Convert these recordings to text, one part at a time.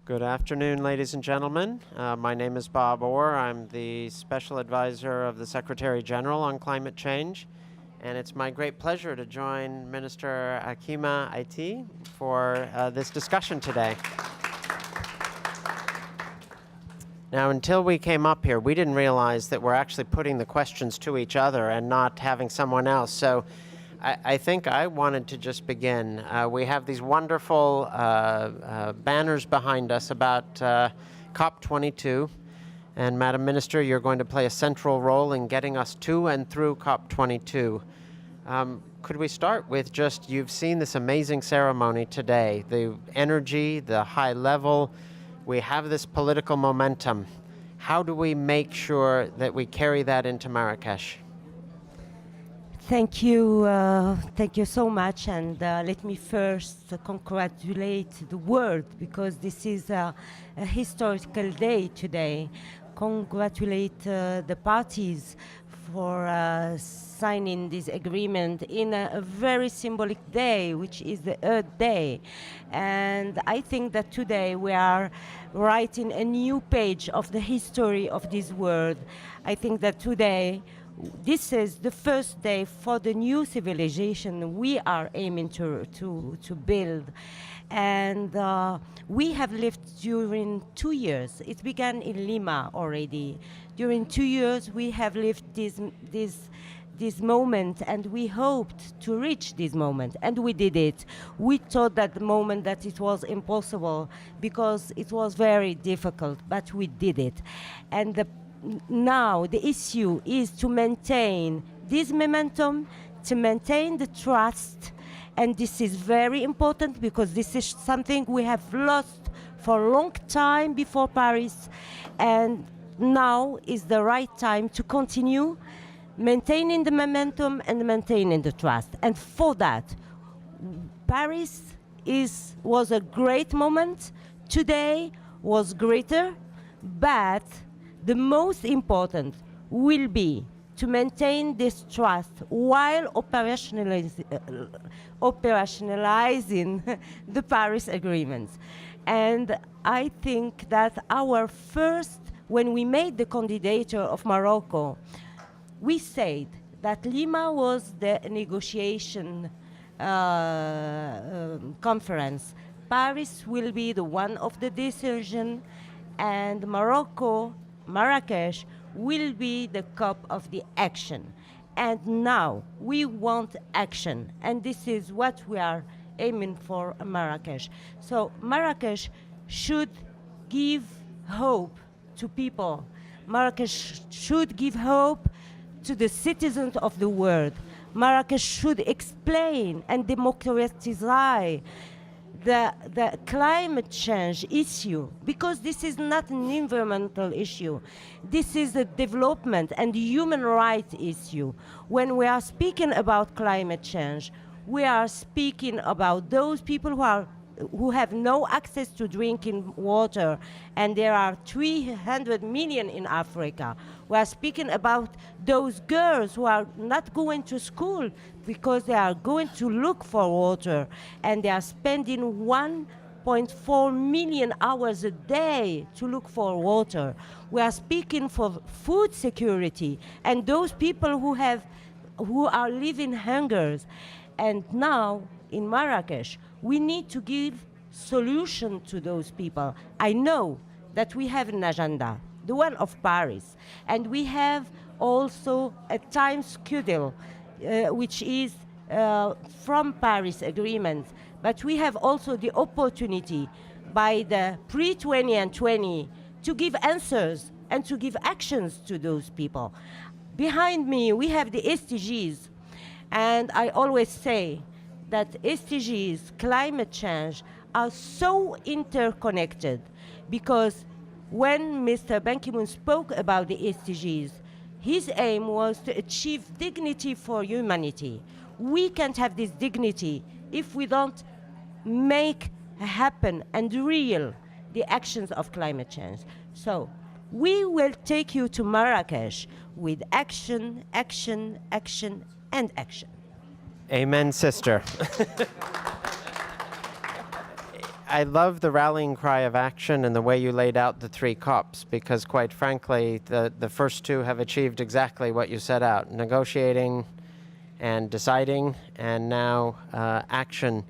Good afternoon, ladies and gentlemen. My name is Bob Orr. I'm the Special Advisor of the Secretary General on Climate Change. And it's my great pleasure to join Minister Hakima Haite for this discussion today. Now, until we came up here, we didn't realize that we're actually putting the questions to each other and not having someone else. So I think I wanted to just begin. We have these wonderful banners behind us about COP22. And Madam Minister, you're going to play a central role in getting us to and through COP22. Could we start with just, you've seen this amazing ceremony today, the energy, the high level, we have this political momentum. How do we make sure that we carry that into Marrakech? Thank you so much, and let me first congratulate the world, because this is a historical day today. Congratulate the parties for signing this agreement in a very symbolic day, which is the Earth Day. And I think that today we are writing a new page of the history of this world. I think that today this is the first day for the new civilization we are aiming to build. And we have lived during 2 years. It began in Lima already. During 2 years, we have lived this moment, and we hoped to reach this moment, and we did it. We thought at the moment that it was impossible because it was very difficult, but we did it. And now the issue is to maintain this momentum, to maintain the trust, and this is very important because this is something we have lost for a long time before Paris, and now is the right time to continue maintaining the momentum and maintaining the trust. And for that, Paris was a great moment. Today was greater, but the most important will be to maintain this trust while operationalizing the Paris agreements. And I think that when we made the candidature of Morocco, we said that Lima was the negotiation conference. Paris will be the one of the decision, and Marrakech will be the COP of the action. And now we want action, and this is what we are aiming for Marrakech. So Marrakech should give hope to people. Marrakech should give hope to the citizens of the world. Marrakech should explain and democratize the climate change issue, because this is not an environmental issue. This is a development and human rights issue. When we are speaking about climate change, we are speaking about those people who have no access to drinking water, and there are 300 million in Africa. We are speaking about those girls who are not going to school because they are going to look for water, and they are spending 1.4 million hours a day to look for water. We are speaking for food security and those people who are living hungers. And now in Marrakech, we need to give solution to those people. I know that we have an agenda, the one of Paris, and we have also a time schedule, which is from Paris Agreement, but we have also the opportunity by the pre-20 and 20 to give answers and to give actions to those people. Behind me, we have the SDGs, and I always say that SDGs, climate change, are so interconnected, because when Mr. Ban Ki-moon spoke about the SDGs, his aim was to achieve dignity for humanity. We can't have this dignity if we don't make happen and real the actions of climate change. So we will take you to Marrakech with action, action, action, and action. Amen, sister. I love the rallying cry of action and the way you laid out the three COPs, because quite frankly, the first two have achieved exactly what you set out, negotiating and deciding, and now action.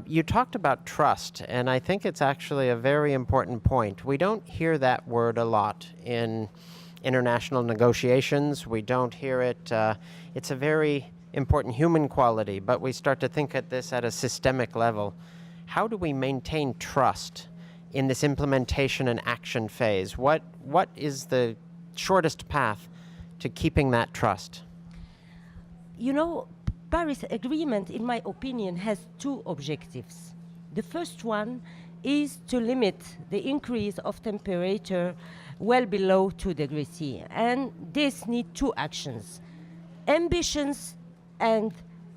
You talked about trust, and I think it's actually a very important point. We don't hear that word a lot in international negotiations. We don't hear it. It's a very important human quality, but we start to think at this at a systemic level. How do we maintain trust in this implementation and action phase? What is the shortest path to keeping that trust? You know, Paris Agreement, in my opinion, has two objectives. The first one is to limit the increase of temperature well below 2 degrees C. And this needs two actions: ambitions and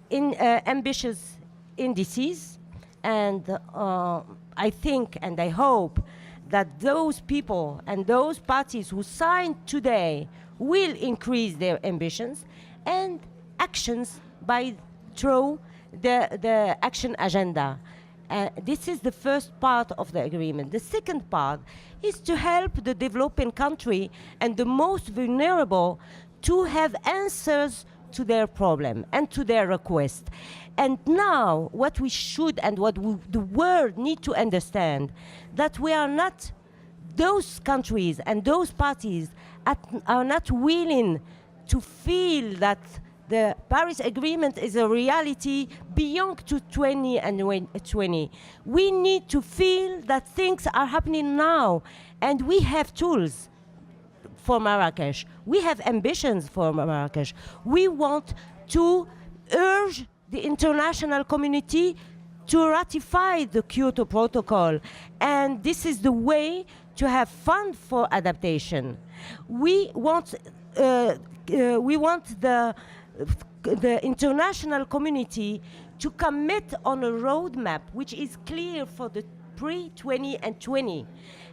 ambitious indices. And I think and I hope that those people and those parties who signed today will increase their ambitions and actions through the action agenda. This is the first part of the agreement. The second part is to help the developing country and the most vulnerable to have answers to their problem and to their request. And now what we should and what the world need to understand, that we are not, those countries and those parties are not willing to feel that the Paris Agreement is a reality beyond 2020 and 2020. We need to feel that things are happening now, and we have tools for Marrakech. We have ambitions for Marrakech. We want to urge the international community to ratify the Kyoto Protocol, and this is the way to have fund for adaptation. We want the international community to commit on a roadmap which is clear for the pre-20 and 20.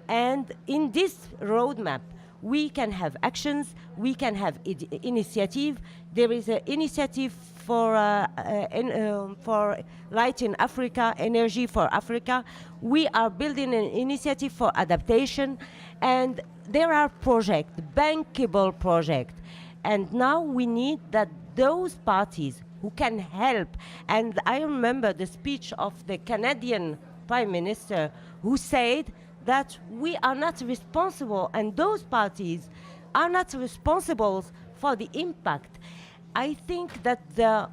And in this roadmap, we can have actions, we can have initiative. There is an initiative for light in Africa, energy for Africa. We are building an initiative for adaptation, and there are projects, bankable projects. And now we need that those parties who can help. And I remember the speech of the Canadian Prime Minister, who said that we are not responsible and those parties are not responsible for the impact. I think that the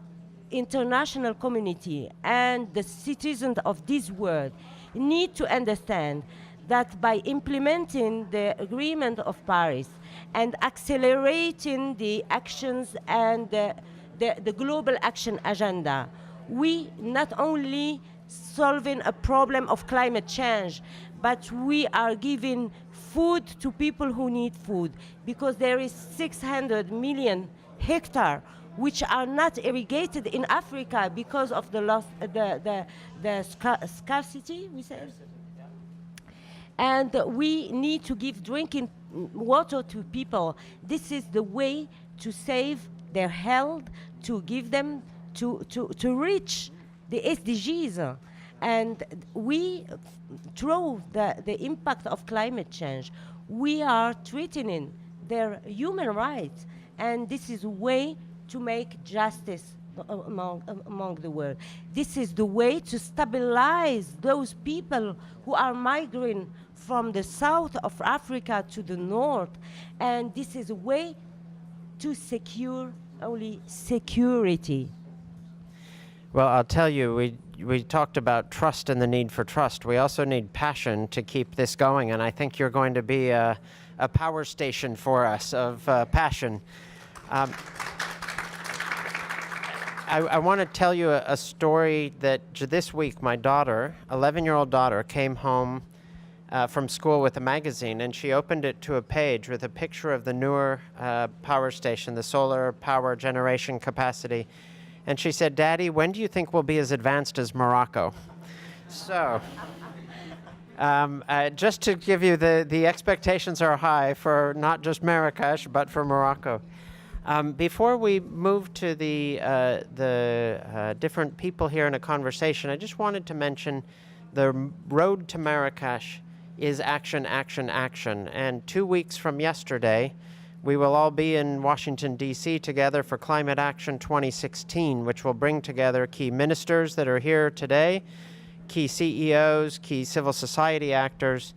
international community and the citizens of this world need to understand that by implementing the Agreement of Paris and accelerating the actions and the global action agenda, we not only solving a problem of climate change, but we are giving food to people who need food, because there is 600 million hectares which are not irrigated in Africa because of the loss, scarcity, we say. And we need to give drinking water to people. This is the way to save their health, to give them, to reach the SDGs. And we, through the impact of climate change, we are threatening their human rights. And this is a way to make justice among the world. This is the way to stabilize those people who are migrating from the south of Africa to the north. And this is a way to secure only security. Well, I'll tell you, we talked about trust and the need for trust. We also need passion to keep this going, and I think you're going to be a power station for us of passion. I want to tell you a story that this week my daughter, 11-year-old daughter, came home from school with a magazine, and she opened it to a page with a picture of the newer power station, the solar power generation capacity. And she said, "Daddy, when do you think we'll be as advanced as Morocco?" So, just to give you the expectations are high for not just Marrakech, but for Morocco. Before we move to the different people here in a conversation, I just wanted to mention The road to Marrakech is action, action, action. And 2 weeks from yesterday, we will all be in Washington, D.C. together for Climate Action 2016, which will bring together key ministers that are here today, key CEOs, key civil society actors.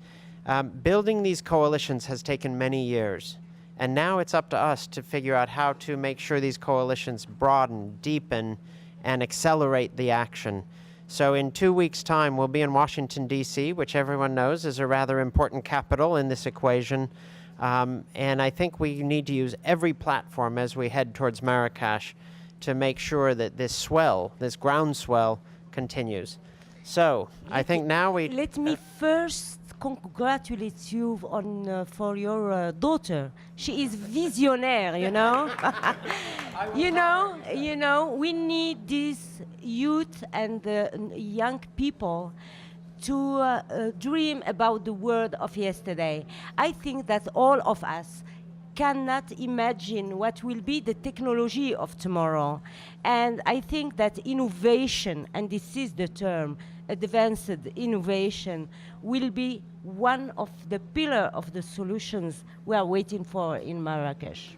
Building these coalitions has taken many years. And now it's up to us to figure out how to make sure these coalitions broaden, deepen, and accelerate the action. So in 2 weeks' time, we'll be in Washington, D.C., which everyone knows is a rather important capital in this equation. And I think we need to use every platform as we head towards Marrakech to make sure that this swell, this groundswell, continues. So I think now we... Let me first congratulate you on for your daughter. She is visionnaire, you know. you know, we need these youth and young people to dream about the world of yesterday. I think that all of us cannot imagine what will be the technology of tomorrow. And I think that innovation, and this is the term, advanced innovation, will be one of the pillars of the solutions we are waiting for in Marrakech.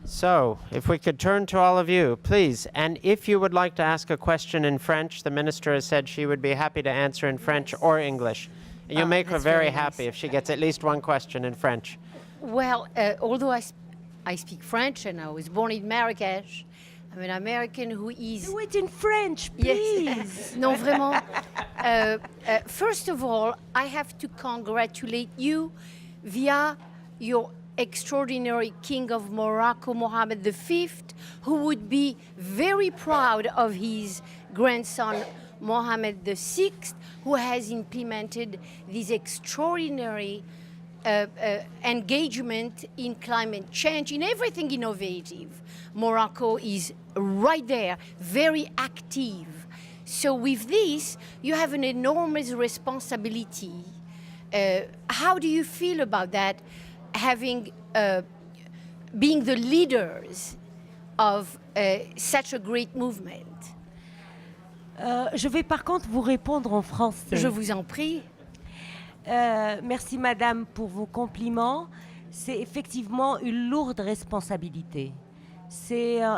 So, if we could turn to all of you, please. And if you would like to ask a question in French, the minister has said she would be happy to answer in French or English. And you'll make her very happy if she gets at least one question in French. Well, although I speak French and I was born in Marrakech, I'm an American who is... Do it in French, please. Yes. Non, vraiment. First of all, I have to congratulate you via your extraordinary King of Morocco, Mohammed V, who would be very proud of his grandson, Mohammed VI, who has implemented this extraordinary engagement in climate change, in everything innovative. Morocco is right there, very active. So with this, you have an enormous responsibility. How do you feel about that, having being the leaders of such a great movement? Je vais par contre vous répondre en français. Je vous en prie. Merci Madame pour vos compliments. C'est effectivement une lourde responsabilité.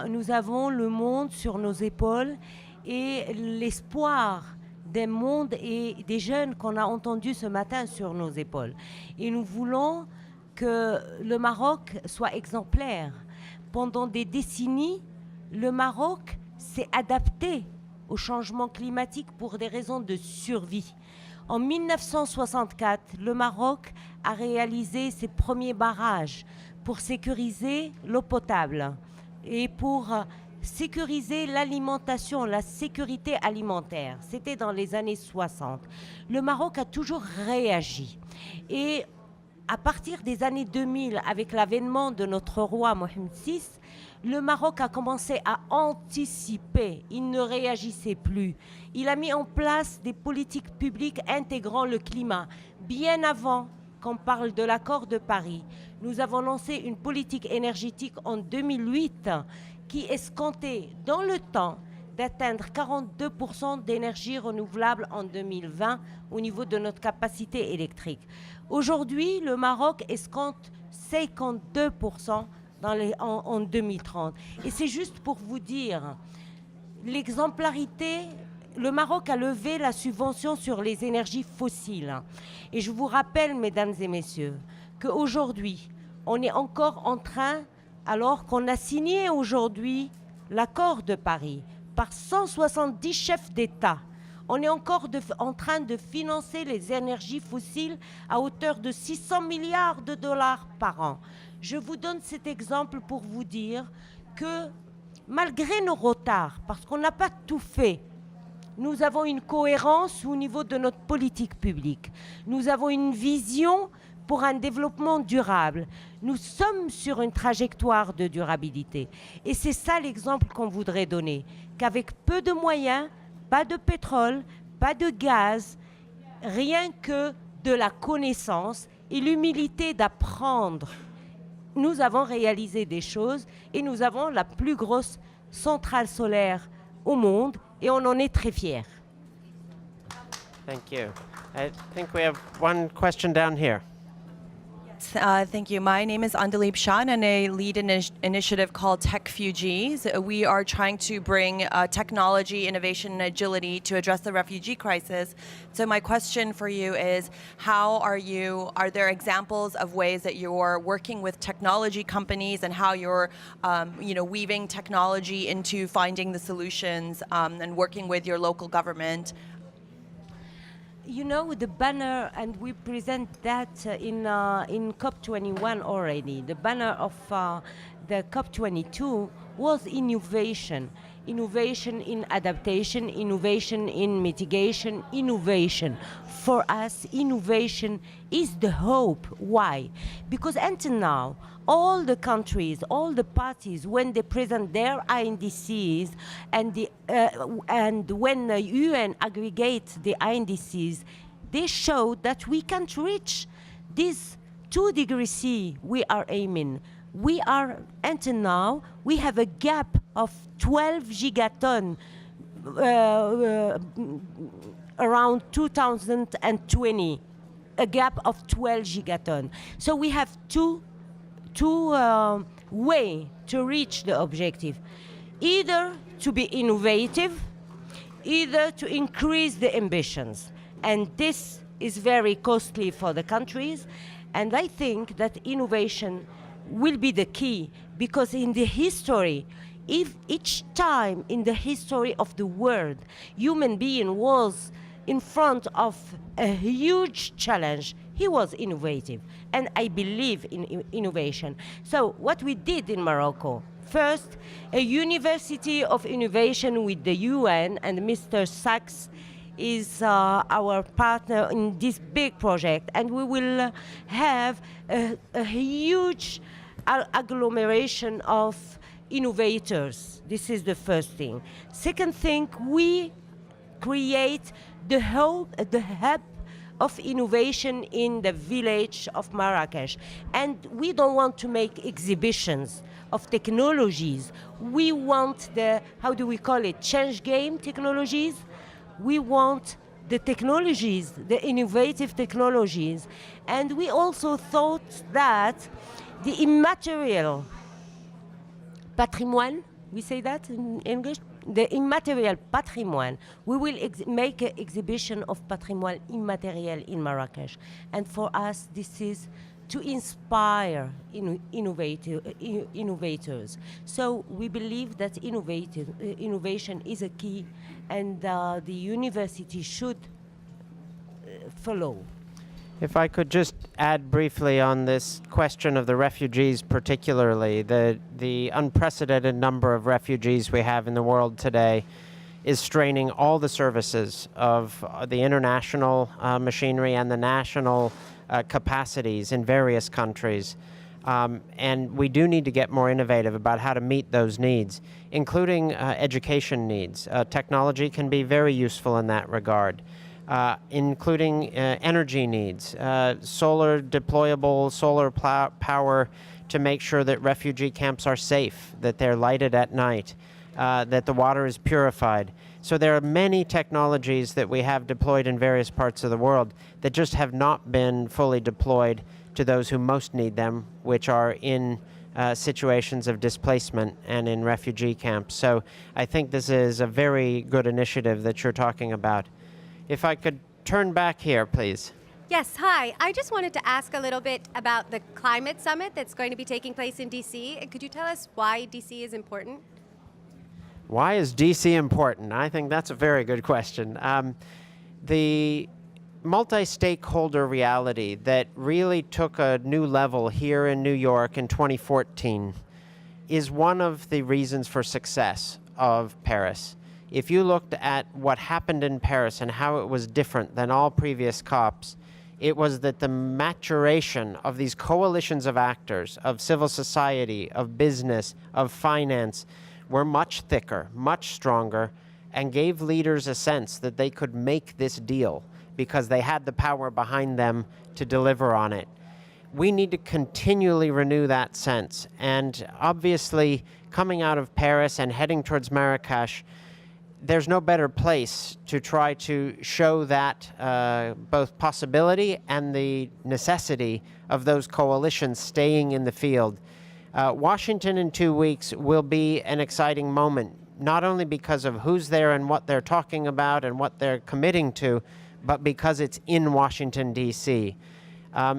Nous avons le monde sur nos épaules et l'espoir des mondes et des jeunes qu'on a entendus ce matin sur nos épaules. Et nous voulons que le Maroc soit exemplaire. Pendant des décennies, le Maroc s'est adapté au changement climatique pour des raisons de survie. En 1964, le Maroc a réalisé ses premiers barrages pour sécuriser l'eau potable et pour sécuriser l'alimentation, la sécurité alimentaire. C'était dans les années 60. Le Maroc a toujours réagi. Et à partir des années 2000, avec l'avènement de notre roi Mohammed VI, le Maroc a commencé à anticiper. Il ne réagissait plus. Il a mis en place des politiques publiques intégrant le climat. Bien avant qu'on parle de l'accord de Paris, nous avons lancé une politique énergétique en 2008 qui escomptait dans le temps d'atteindre 42% d'énergie renouvelable en 2020 au niveau de notre capacité électrique. Aujourd'hui, le Maroc escompte 52% en 2030. Et c'est juste pour vous dire, l'exemplarité, le Maroc a levé la subvention sur les énergies fossiles. Et je vous rappelle, mesdames et messieurs, qu'aujourd'hui, on est encore en train, alors qu'on a signé aujourd'hui l'accord de Paris par 170 chefs d'État, on est encore en train de financer les énergies fossiles à hauteur de 600 milliards de dollars par an. Je vous donne cet exemple pour vous dire que malgré nos retards, parce qu'on n'a pas tout fait, nous avons une cohérence au niveau de notre politique publique. Nous avons une vision pour un développement durable. Nous sommes sur une trajectoire de durabilité. Et c'est ça l'exemple qu'on voudrait donner, qu'avec peu de moyens, pas de pétrole, pas de gaz, rien que de la connaissance et l'humilité d'apprendre. Nous avons réalisé des choses et nous avons la plus grosse centrale solaire au monde et on en est très fiers. Thank you. I think we have one question down here. Thank you. My name is Andalib Shah, and I lead an initiative called Tech Fugees. We are trying to bring technology, innovation, and agility to address the refugee crisis. So my question for you is, are there examples of ways that you're working with technology companies and how you're weaving technology into finding the solutions and working with your local government? You know, the banner, and we present that in COP21 already. The banner of the COP22 was innovation. Innovation in adaptation, innovation in mitigation, innovation. For us, innovation is the hope. Why? Because until now, all the countries, all the parties, when they present their INDCs and when the UN aggregates the INDCs, they show that we can't reach this 2 degrees C we are aiming. We are, until now, we have a gap of 12 gigaton around 2020, a gap of 12 gigaton. So we have two way to reach the objective, either to be innovative, either to increase the ambitions. And this is very costly for the countries. And I think that innovation will be the key, because in the history, if each time in the history of the world, human being was in front of a huge challenge, he was innovative. And I believe in innovation. So what we did in Morocco, first, a university of innovation with the UN, and Mr. Sachs is our partner in this big project, and we will have a huge agglomeration of innovators. This is the first thing. Second thing, we create the hub of innovation in the village of Marrakech. And we don't want to make exhibitions of technologies. We want the, how do we call it, change game technologies. We want the technologies, the innovative technologies. And we also thought that the immaterial patrimoine, we say that in English? The immaterial patrimoine, we will make an exhibition of patrimoine immaterial in Marrakech. And for us, this is to inspire innovators. So we believe that innovation is a key, and the university should follow. If I could just add briefly on this question of the refugees, particularly, the unprecedented number of refugees we have in the world today is straining all the services of the international machinery and the national capacities in various countries. And we do need to get more innovative about how to meet those needs, including education needs. Technology can be very useful in that regard. Including energy needs, solar deployable solar power to make sure that refugee camps are safe, that they're lighted at night, that the water is purified. So there are many technologies that we have deployed in various parts of the world that just have not been fully deployed to those who most need them, which are in situations of displacement and in refugee camps. So I think this is a very good initiative that you're talking about. If I could turn back here, please. Yes, hi. I just wanted to ask a little bit about the climate summit that's going to be taking place in DC. Could you tell us why DC is important? Why is DC important? I think that's a very good question. The multi-stakeholder reality that really took a new level here in New York in 2014 is one of the reasons for success of Paris. If you looked at what happened in Paris and how it was different than all previous COPs, it was that the maturation of these coalitions of actors, of civil society, of business, of finance, were much thicker, much stronger, and gave leaders a sense that they could make this deal because they had the power behind them to deliver on it. We need to continually renew that sense. And obviously, coming out of Paris and heading towards Marrakech, there's no better place to try to show that both possibility and the necessity of those coalitions staying in the field. Washington in 2 weeks will be an exciting moment, not only because of who's there and what they're talking about and what they're committing to, but because it's in Washington, D.C.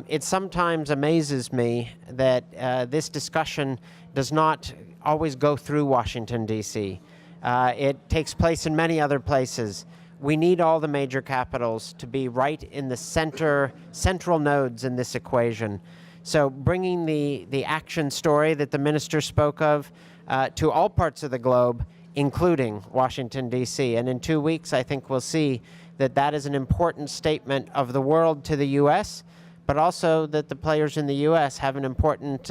It sometimes amazes me that this discussion does not always go through Washington, D.C. It takes place in many other places. We need all the major capitals to be right in the central nodes in this equation. So bringing the action story that the minister spoke of to all parts of the globe, including Washington, D.C. And in 2 weeks, I think we'll see that that is an important statement of the world to the U.S., but also that the players in the U.S. have an important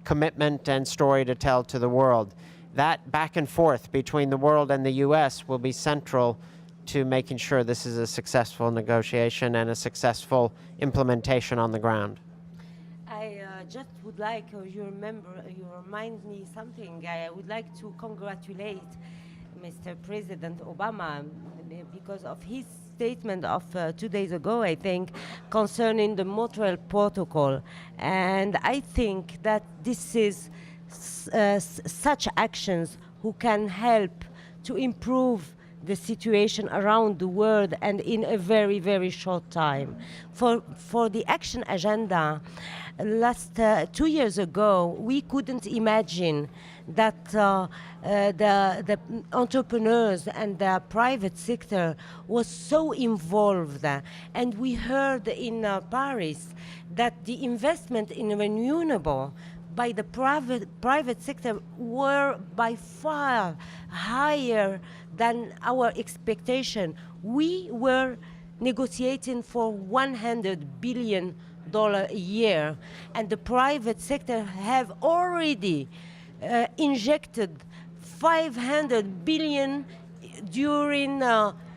commitment and story to tell to the world. That back and forth between the world and the U.S. will be central to making sure this is a successful negotiation and a successful implementation on the ground. I just would like, you remind me something. I would like to congratulate Mr. President Obama because of his statement of 2 days ago, I think, concerning the Montreal Protocol. And I think that this is such actions who can help to improve the situation around the world and in a very, very short time. For the action agenda, 2 years ago, we couldn't imagine that the entrepreneurs and the private sector was so involved. And we heard in Paris that the investment in renewable by the private sector were by far higher than our expectation. We were negotiating for $100 billion a year, and the private sector have already injected $500 billion during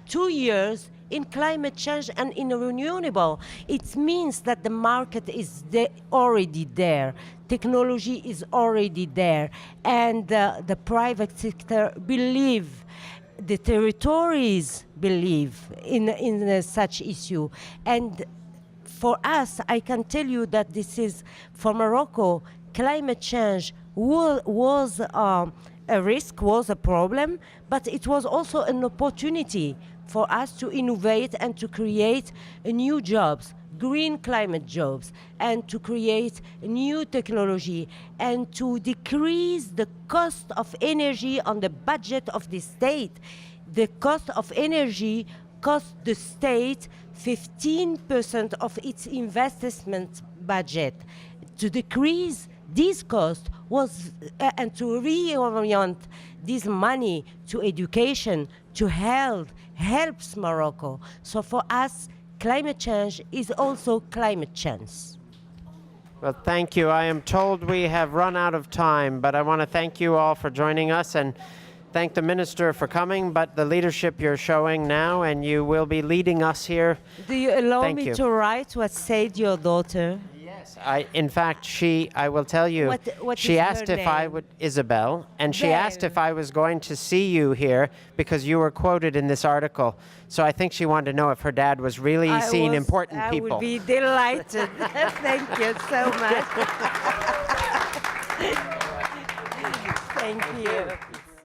2 years in climate change and in renewable. It means that the market is already there. Technology is already there. And the private sector believe, the territories believe in such issue. And for us, I can tell you that this is, for Morocco, climate change was a risk, was a problem, but it was also an opportunity for us to innovate and to create new jobs, green climate jobs, and to create new technology and to decrease the cost of energy on the budget of the state. The cost of energy cost the state 15% of its investment budget. To decrease this cost was and to reorient this money to education, to health, helps Morocco. So for us, climate change is also climate change. Well, thank you. I am told we have run out of time, but I want to thank you all for joining us and thank the minister for coming, but the leadership you're showing now, and you will be leading us here. Do you allow Thank me you. to write what said your daughter? Yes. In fact, I will tell you, What she is asked her if I name? would, Isabel, and she asked Belle. if I was going to see you here because you were quoted in this article. So I think she wanted to know if her dad was really seeing important people. I will be delighted. Thank you so much. Thank you.